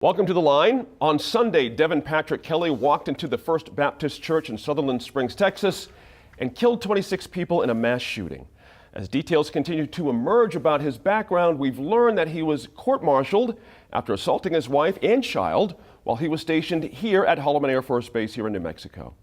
Welcome to The Line. On Sunday, Devin Patrick Kelly walked into the First Baptist Church in Sutherland Springs, Texas, and killed 26 people in a mass shooting. As details continue to emerge about his background, we've learned that he was court-martialed after assaulting his wife and child while he was stationed here at Holloman Air Force Base here in New Mexico.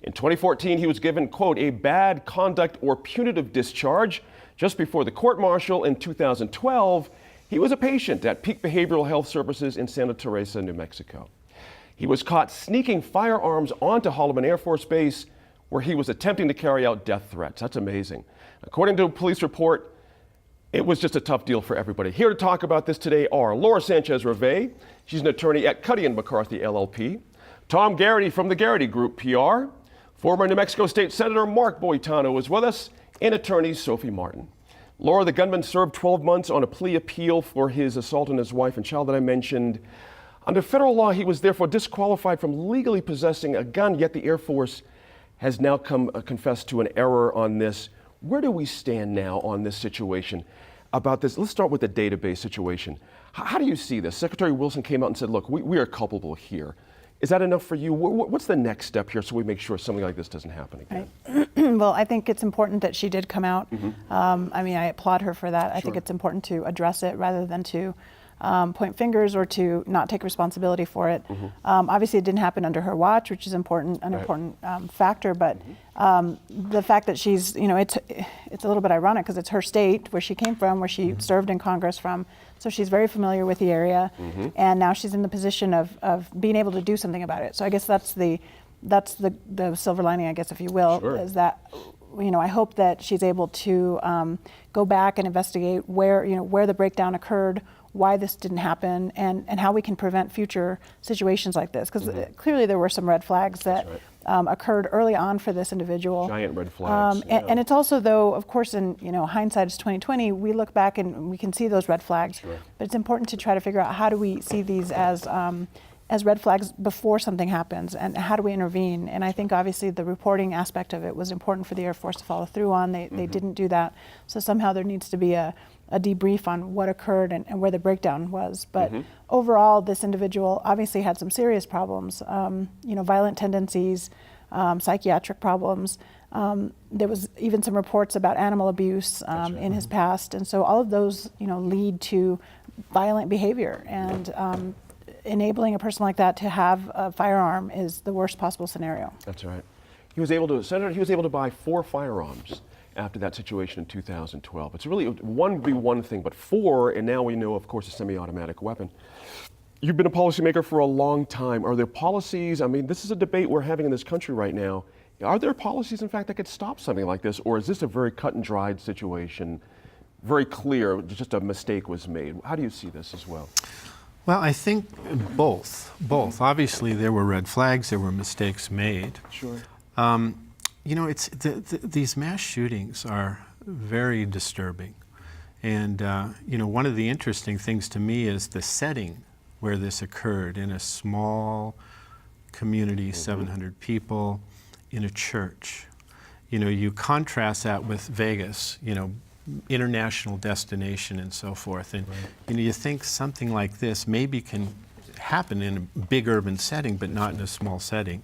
In 2014, he was given, quote, a bad conduct or punitive discharge. Just before the court-martial in 2012, he was a patient at Peak Behavioral Health Services in Santa Teresa, New Mexico. He was caught sneaking firearms onto Holloman Air Force Base where he was attempting to carry out death threats. That's amazing. According to a police report, it was just a tough deal for everybody. Here to talk about this today are Laura Sanchez-Reve. She's an attorney at Cuddy & McCarthy, LLP. Tom Garrity from the Garrity Group, PR. Former New Mexico State Senator Mark Boitano is with us, and attorney Sophie Martin. Laura, the gunman served 12 months on a plea appeal for his assault on his wife and child that I mentioned. Under federal law, he was therefore disqualified from legally possessing a gun, yet the Air Force has now confessed to an error on this. Where do we stand now on this situation about this? Let's start with the database situation. How do you see this? Secretary Wilson came out and said, look, we are culpable here. Is that enough for you? What's the next step here so we make sure something like this doesn't happen again? Right. Well, I think it's important that she did come out. Mm-hmm. I mean, I applaud her for that. Sure. I think it's important to address it rather than to point fingers or to not take responsibility for it. Mm-hmm. Obviously, it didn't happen under her watch, which is an important factor. But the fact that she's, it's a little bit ironic because it's her state where she came from, where she served in Congress from. So she's very familiar with the area, and now she's in the position of being able to do something about it. So I guess that's the silver lining, I guess, if you will, sure. Is that I hope that she's able to go back and investigate where the breakdown occurred, why this didn't happen, and how we can prevent future situations like this. Because clearly there were some red flags that occurred early on for this individual. Giant red flags. And it's also, though, of course, in hindsight is 2020. We look back and we can see those red flags. Sure. But it's important to try to figure out how do we see these as red flags before something happens, and how do we intervene? And I think obviously the reporting aspect of it was important for the Air Force to follow through on. They didn't do that. So somehow there needs to be a debrief on what occurred and where the breakdown was. But overall, this individual obviously had some serious problems, violent tendencies, psychiatric problems. There was even some reports about animal abuse in his past. And so all of those, lead to violent behavior. And enabling a person like that to have a firearm is the worst possible scenario. That's right. Senator, he was able to buy 4 firearms after that situation in 2012. It's really, one would be one thing, but 4, and now we know, of course, a semi-automatic weapon. You've been a policymaker for a long time. Are there policies, this is a debate we're having in this country right now. Are there policies, in fact, that could stop something like this, or is this a very cut and dried situation, very clear, just a mistake was made? How do you see this as well? Well, I think both. Obviously, there were red flags, there were mistakes made. Sure. These mass shootings are very disturbing. And, one of the interesting things to me is the setting where this occurred, in a small community, 700 people, in a church. You contrast that with Vegas, international destination and so forth. And you think something like this maybe can happen in a big urban setting, but not in a small setting.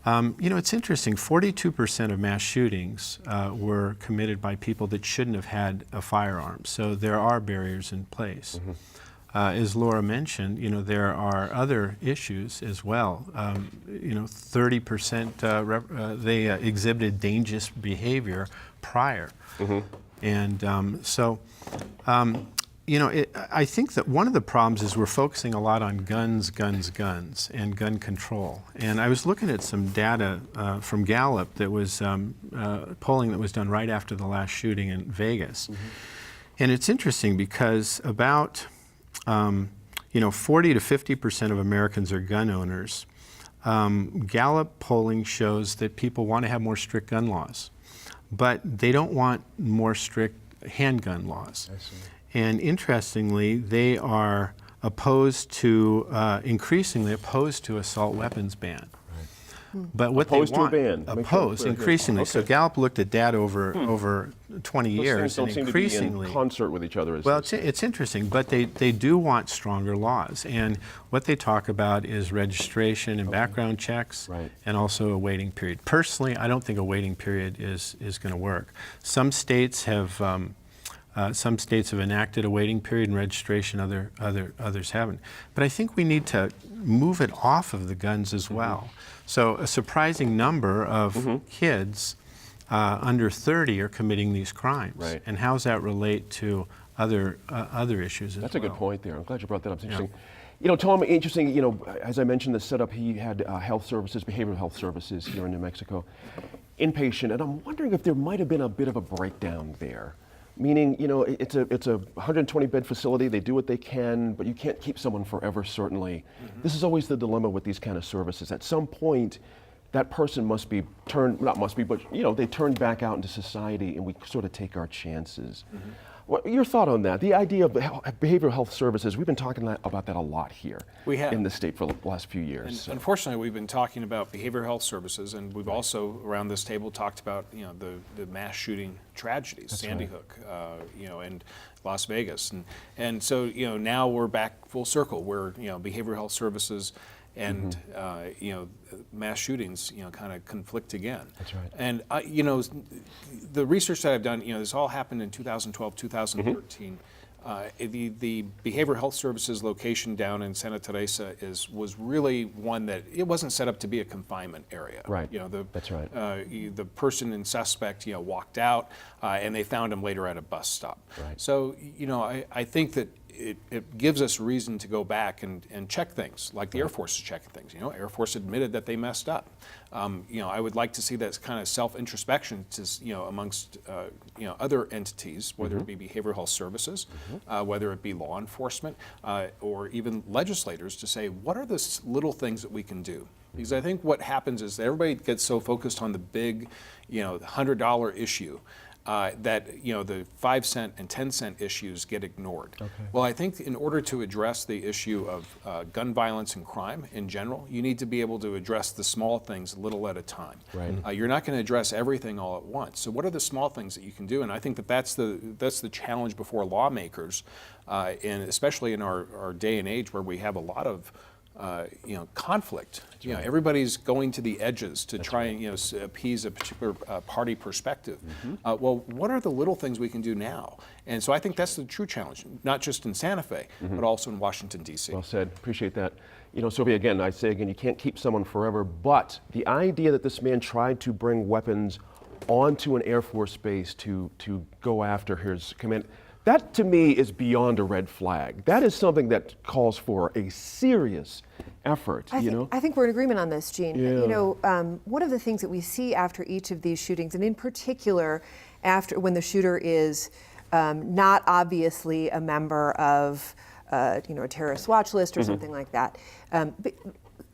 It's interesting, 42% of mass shootings were committed by people that shouldn't have had a firearm. So there are barriers in place. As Laura mentioned, there are other issues as well. 30% they exhibited dangerous behavior prior. And I think that one of the problems is we're focusing a lot on guns, and gun control. And I was looking at some data from Gallup that was polling that was done right after the last shooting in Vegas. And it's interesting because about 40 to 50% of Americans are gun owners. Gallup polling shows that people want to have more strict gun laws, but they don't want more strict handgun laws. I see. And interestingly, they are increasingly opposed to assault weapons ban. But what Opposed they to a want, ban. Make sure we're opposed clear here. increasingly. So Okay. Gallup looked at that over 20 Those years, things don't and seem to be increasingly. in concert with each other. As Well, they say. it's interesting, but they do want stronger laws. And what they talk about is registration and background checks, Right. and also a waiting period. Personally, I don't think a waiting period is going to work. Some states have enacted a waiting period in registration, others haven't. But I think we need to move it off of the guns as well. So a surprising number of kids under 30 are committing these crimes. Right. And how does that relate to other issues as That's well? a good point there. I'm glad you brought that up. It's interesting. You know, Tom, interesting, you know, as I mentioned, the setup, he had health services, behavioral health services here in New Mexico, inpatient, and I'm wondering if there might have been a bit of a breakdown there. Meaning, you know, it's a 120-bed facility. They do what they can, but you can't keep someone forever, certainly. This is always the dilemma with these kind of services. At some point, that person must be not must be, but, you know, they turn back out into society and we sort of take our chances. What, your thought on that? The idea of behavioral health services, we've been talking about that a lot here We have. in the state for the last few years. And So- unfortunately, we've been talking about behavioral health services, and we've also around this table talked about the mass shooting tragedies, Sandy Hook, and Las Vegas, and so now we're back full circle where behavioral health services and mass shootings kind of conflict again. That's right. And the research that I've done, this all happened in 2012, 2013. The behavioral health services location down in Santa Teresa was really one that it wasn't set up to be a confinement area. Right. That's right. The person in suspect walked out, and they found him later at a bus stop. Right. So I think that it gives us reason to go back and check things, like the Air Force is checking things. Air Force admitted that they messed up. I would like to see that kind of self-introspection amongst other entities, whether it be behavioral health services, whether it be law enforcement, or even legislators, to say, what are the little things that we can do? Because I think what happens is that everybody gets so focused on the big, $100 issue, that the 5-cent and 10-cent issues get ignored. Okay. Well, I think in order to address the issue of gun violence and crime in general, you need to be able to address the small things a little at a time. Right. You're not going to address everything all at once. So what are the small things that you can do? And I think that's the challenge before lawmakers, and especially in our day and age where we have a lot of conflict. Everybody's going to the edges to try and appease a particular party perspective. Well, what are the little things we can do now? And so I think that's the true challenge, not just in Santa Fe, but also in Washington, D.C. Well said. Appreciate that. Sylvia, again, I say again, you can't keep someone forever, but the idea that this man tried to bring weapons onto an Air Force base to go after his command, that to me is beyond a red flag. That is something that calls for a serious effort, I think we're in agreement on this, Gene. Yeah. One of the things that we see after each of these shootings, and in particular after when the shooter is not obviously a member of a terrorist watch list or something like that, but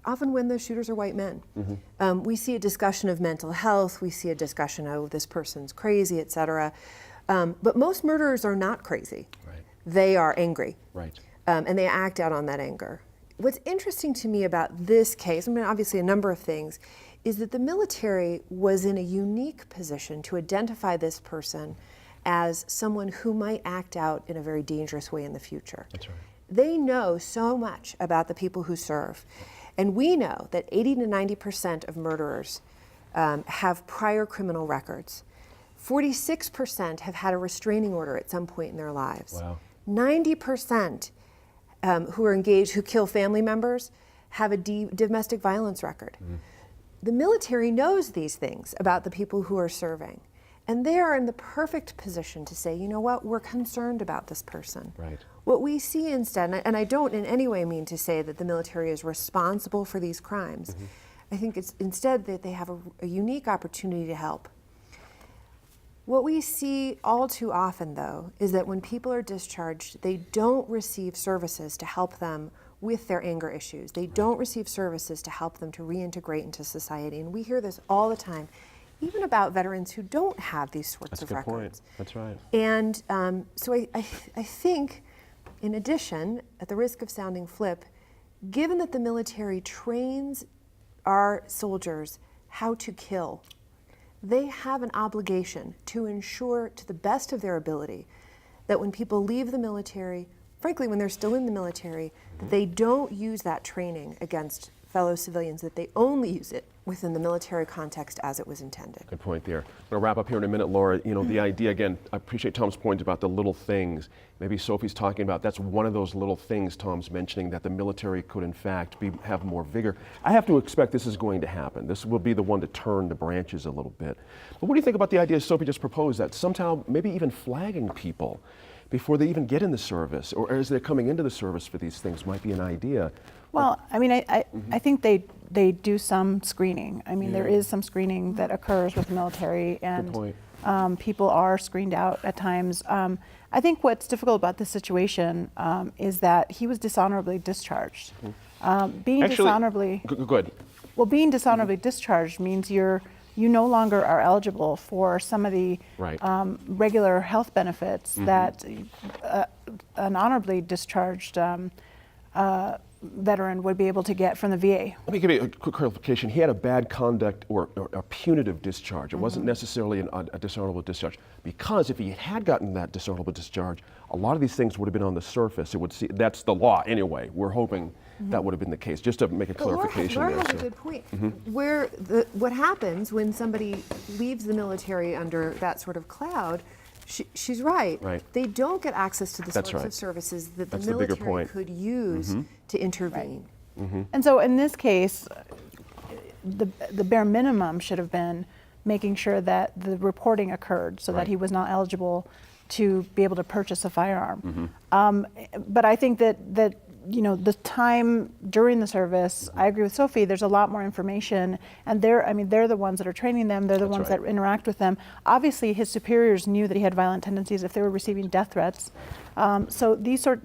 often when the shooters are white men. We see a discussion of mental health, we see a discussion of this person's crazy, et cetera. But most murderers are not crazy. Right. They are angry. Right. And they act out on that anger. What's interesting to me about this case, obviously a number of things, is that the military was in a unique position to identify this person as someone who might act out in a very dangerous way in the future. That's right. They know so much about the people who serve. And we know that 80 to 90% of murderers have prior criminal records. 46% have had a restraining order at some point in their lives. Wow. 90% who are engaged, who kill family members, have a domestic violence record. The military knows these things about the people who are serving. And they are in the perfect position to say, you know what, we're concerned about this person. Right. What we see instead, and I don't in any way mean to say that the military is responsible for these crimes. I think it's instead that they have a unique opportunity to help. What we see all too often, though, is that when people are discharged, they don't receive services to help them with their anger issues. They don't receive services to help them to reintegrate into society. And we hear this all the time, even about veterans who don't have these sorts That's of a good records. point. That's right. And so I think, in addition, at the risk of sounding flip, given that the military trains our soldiers how to kill, they have an obligation to ensure, to the best of their ability, that when people leave the military, frankly, when they're still in the military, that they don't use that training against fellow civilians, that they only use it within the military context as it was intended. Good point there. I'm going to wrap up here in a minute, Laura. You know, the idea, again, I appreciate Tom's point about the little things. Maybe Sophie's talking about that's one of those little things Tom's mentioning, that the military could, in fact, have more vigor. I have to expect this is going to happen. This will be the one to turn the branches a little bit. But what do you think about the idea Sophie just proposed, that somehow maybe even flagging people before they even get in the service, or as they're coming into the service for these things, might be an idea? Well, I mean, I think they do some screening. I mean, there is some screening that occurs with the military, and people are screened out at times. I think what's difficult about this situation is that he was dishonorably discharged. Being dishonorably discharged means you no longer are eligible for some of the regular health benefits that an honorably discharged veteran would be able to get from the VA. Let me give you a quick clarification. He had a bad conduct or a punitive discharge. It wasn't necessarily a dishonorable discharge, because if he had gotten that dishonorable discharge, a lot of these things would have been on the surface. It would see, that's the law anyway. We're hoping that would have been the case. Just to make a clarification Laura there. has a good point. Where what happens when somebody leaves the military under that sort of cloud, she's right. They don't get access to the sorts of services that the military could use to intervene. And so in this case, the bare minimum should have been making sure that the reporting occurred so that he was not eligible to be able to purchase a firearm. But I think that you know, the time during the service, I agree with Sophie, there's a lot more information, and they're the ones that are training them, they're the ones that interact with them. Obviously, his superiors knew that he had violent tendencies if they were receiving death threats. So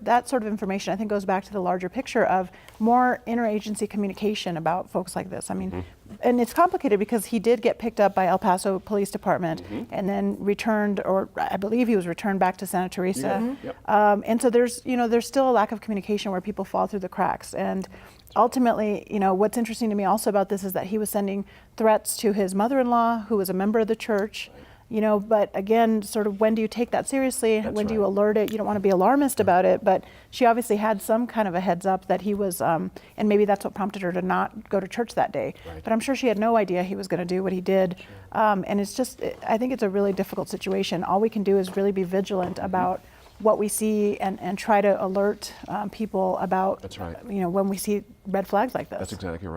that sort of information, I think, goes back to the larger picture of more interagency communication about folks like this. I mean, and it's complicated because he did get picked up by El Paso Police Department and then returned, or I believe he was returned back to Santa Teresa. And so there's still a lack of communication where people fall through the cracks. And ultimately, you know, what's interesting to me also about this is that he was sending threats to his mother-in-law, who was a member of the church. You know, but again, sort of when do you take that seriously? When do you alert it? You don't want to be alarmist about it, but she obviously had some kind of a heads up that he was, and maybe that's what prompted her to not go to church that day. But I'm sure she had no idea he was going to do what he did. And it's just, I think it's a really difficult situation. All we can do is really be vigilant about what we see and try to alert people about, you know, when we see red flags like this. That's exactly right.